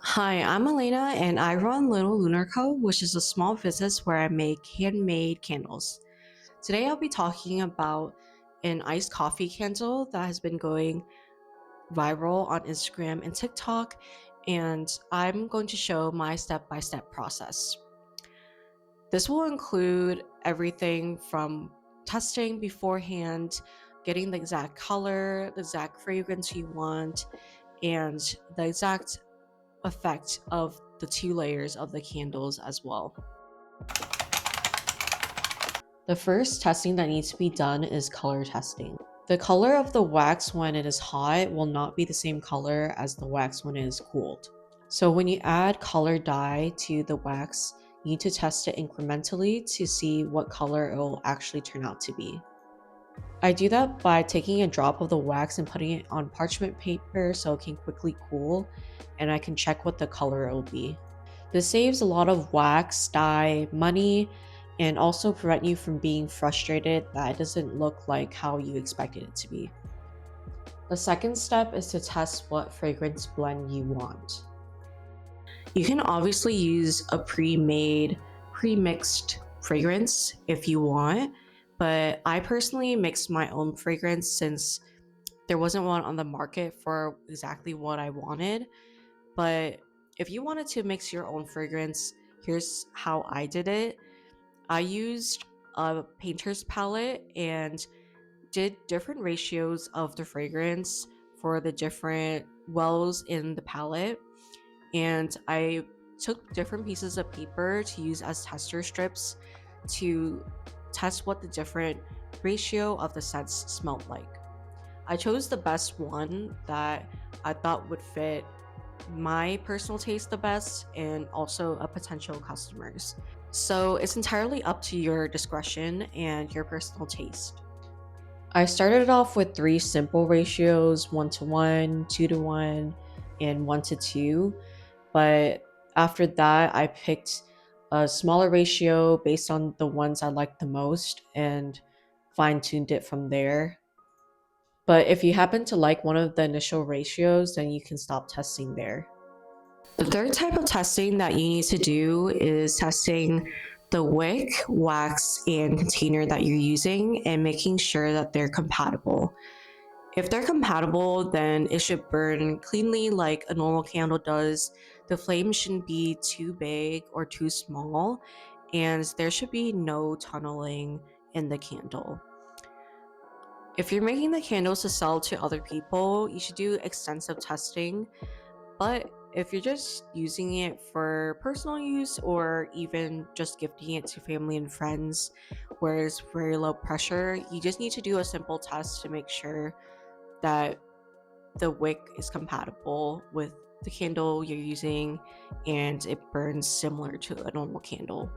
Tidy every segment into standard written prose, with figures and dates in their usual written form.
Hi, I'm Elena and I run Little Lunar Co., which is a small business where I make handmade candles. Today I'll be talking about an iced coffee candle that has been going viral on Instagram and TikTok, and I'm going to show my step by step process. This will include everything from testing beforehand, getting the exact color, the exact fragrance you want, and the exact effect of the two layers of the candles as well. The first testing that needs to be done is color testing. The color of the wax when it is hot will not be the same color as the wax when it is cooled. So when you add color dye to the wax, you need to test it incrementally to see what color it will actually turn out to be. I do that by taking a drop of the wax and putting it on parchment paper so it can quickly cool, and I can check what the color it will be. This saves a lot of wax, dye, money, and also prevent you from being frustrated that it doesn't look like how you expected it to be. The second step is to test what fragrance blend you want. You can obviously use a pre-made, pre-mixed fragrance if you want, but I personally mixed my own fragrance since there wasn't one on the market for exactly what I wanted. But if you wanted to mix your own fragrance, here's how I did it. I used a painter's palette and did different ratios of the fragrance for the different wells in the palette. And I took different pieces of paper to use as tester strips to test what the different ratio of the scents smelled like. I chose the best one that I thought would fit my personal taste the best and also a potential customers. So it's entirely up to your discretion and your personal taste. I started off with three simple ratios: 1 to 1, 2 to 1, and 1 to 2. But after that, I picked a smaller ratio based on the ones I liked the most and fine tuned it from there. But if you happen to like one of the initial ratios, then you can stop testing there. The third type of testing that you need to do is testing the wick, wax, and container that you're using and making sure that they're compatible. If they're compatible, then it should burn cleanly like a normal candle does. The flame shouldn't be too big or too small, and there should be no tunneling in the candle. If you're making the candles to sell to other people, you should do extensive testing. But if you're just using it for personal use or even just gifting it to family and friends where it's very low pressure, you just need to do a simple test to make sure that the wick is compatible with the candle you're using and it burns similar to a normal candle.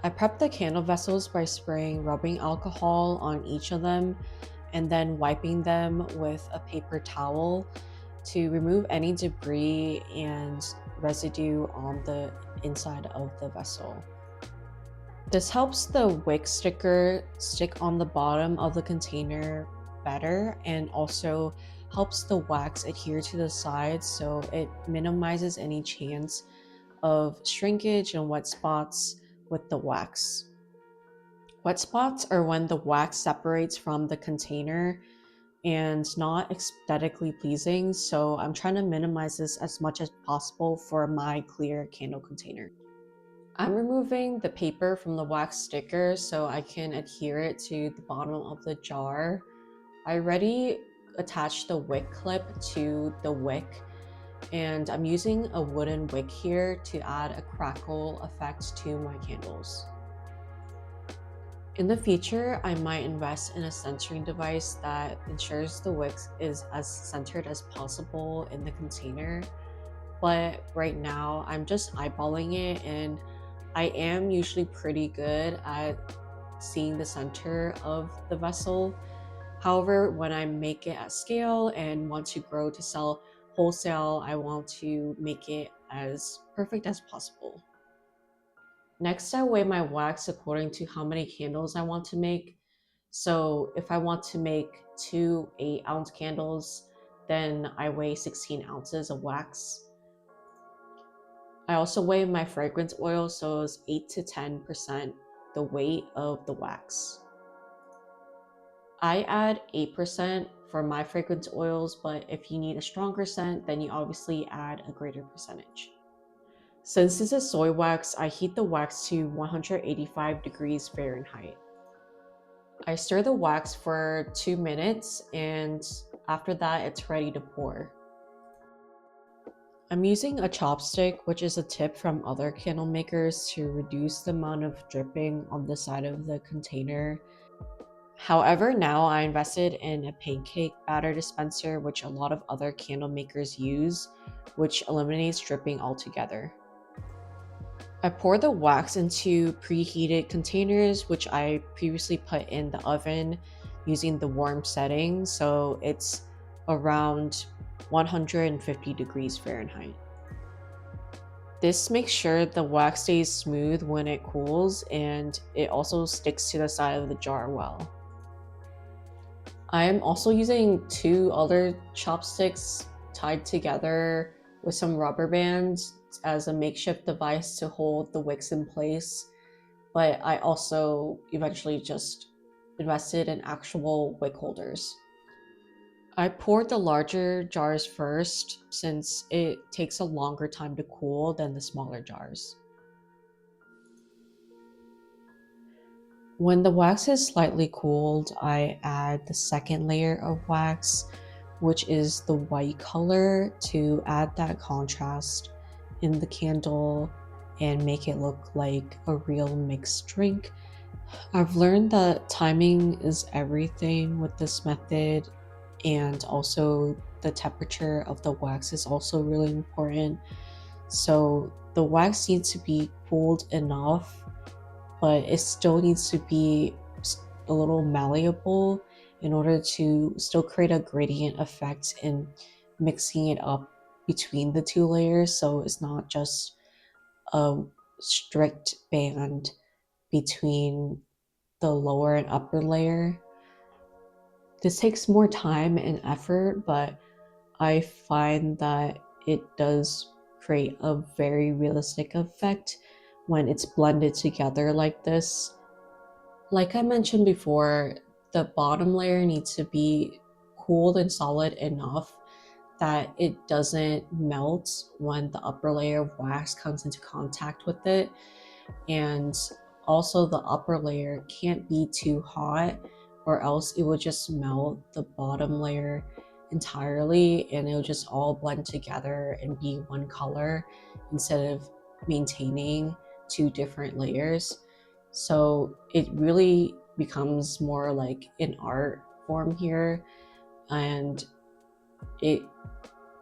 I prep the candle vessels by spraying rubbing alcohol on each of them and then wiping them with a paper towel to remove any debris and residue on the inside of the vessel. This helps the wick sticker stick on the bottom of the container better and also helps the wax adhere to the sides so it minimizes any chance of shrinkage and wet spots with the wax. Wet spots are when the wax separates from the container and not aesthetically pleasing, so I'm trying to minimize this as much as possible for my clear candle container. I'm removing the paper from the wax sticker so I can adhere it to the bottom of the jar. I already attached the wick clip to the wick, and I'm using a wooden wick here to add a crackle effect to my candles. In the future, I might invest in a centering device that ensures the wick is as centered as possible in the container. But right now, I'm just eyeballing it, and I am usually pretty good at seeing the center of the vessel. However, when I make it at scale and want to grow to sell wholesale, I want to make it as perfect as possible. Next, I weigh my wax according to how many candles I want to make. So if I want to make two 8-ounce candles, then I weigh 16 ounces of wax. I also weigh my fragrance oil, so it's 8 to 10% the weight of the wax. I add 8% for my fragrance oils, but if you need a stronger scent, then you obviously add a greater percentage. Since this is soy wax, I heat the wax to 185 degrees Fahrenheit. I stir the wax for 2 minutes, and after that, it's ready to pour. I'm using a chopstick, which is a tip from other candle makers to reduce the amount of dripping on the side of the container. However, now I invested in a pancake batter dispenser, which a lot of other candle makers use, which eliminates dripping altogether. I pour the wax into preheated containers, which I previously put in the oven using the warm setting, so it's around 150 degrees Fahrenheit. This makes sure the wax stays smooth when it cools, and it also sticks to the side of the jar well. I am also using 2 other chopsticks tied together with some rubber bands as a makeshift device to hold the wicks in place, but I also eventually just invested in actual wick holders. I poured the larger jars first since it takes a longer time to cool than the smaller jars. When the wax is slightly cooled, I add the second layer of wax, which is the white color, to add that contrast in the candle and make it look like a real mixed drink. I've learned that timing is everything with this method, and also the temperature of the wax is also really important. So the wax needs to be cooled enough, but it still needs to be a little malleable in order to still create a gradient effect in mixing it up between the 2 layers, so it's not just a strict band between the lower and upper layer. This takes more time and effort, but I find that it does create a very realistic effect when it's blended together like this. Like I mentioned before, the bottom layer needs to be cooled and solid enough that it doesn't melt when the upper layer of wax comes into contact with it. And also the upper layer can't be too hot, or else it would just melt the bottom layer entirely and it'll just all blend together and be one color instead of maintaining 2 different layers. So it really becomes more like an art form here, and it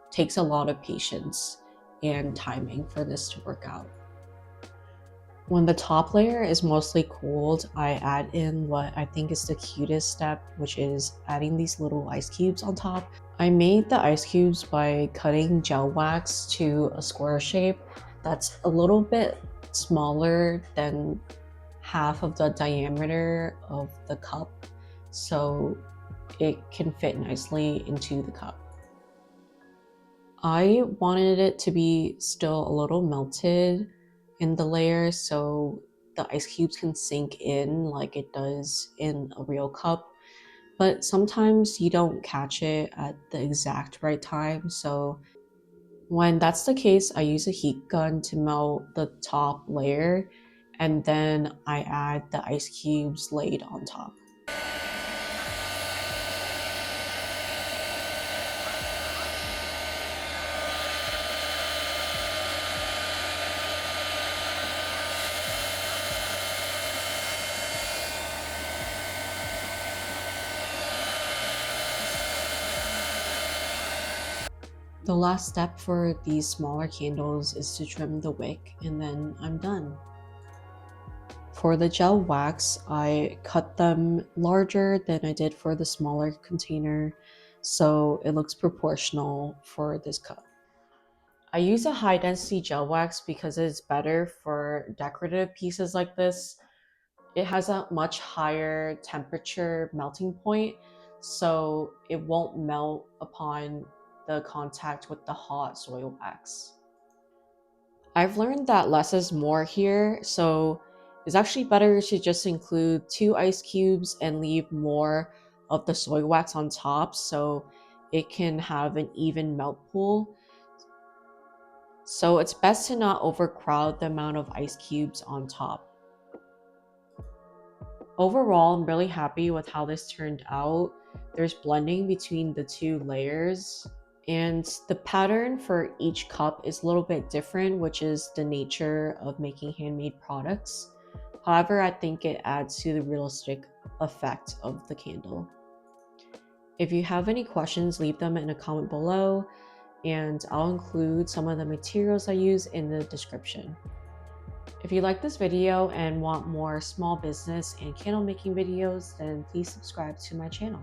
takes a lot of patience and timing for this to work out. When the top layer is mostly cooled, I add in what I think is the cutest step, which is adding these little ice cubes on top. I made the ice cubes by cutting gel wax to a square shape that's a little bit smaller than half of the diameter of the cup, so it can fit nicely into the cup. I wanted it to be still a little melted in the layer so the ice cubes can sink in like it does in a real cup, but sometimes you don't catch it at the exact right time. So when that's the case, I use a heat gun to melt the top layer, and then I add the ice cubes laid on top. The last step for these smaller candles is to trim the wick, and then I'm done. For the gel wax, I cut them larger than I did for the smaller container, so it looks proportional for this cup. I use a high density gel wax because it's better for decorative pieces like this. It has a much higher temperature melting point, so it won't melt upon the contact with the hot soy wax. I've learned that less is more here, so it's actually better to just include 2 ice cubes and leave more of the soy wax on top so it can have an even melt pool. So it's best to not overcrowd the amount of ice cubes on top. Overall, I'm really happy with how this turned out. There's blending between the 2 layers, and the pattern for each cup is a little bit different, which is the nature of making handmade products. However, I think it adds to the realistic effect of the candle. If you have any questions, leave them in a comment below, and I'll include some of the materials I use in the description. If you like this video and want more small business and candle making videos, then please subscribe to my channel.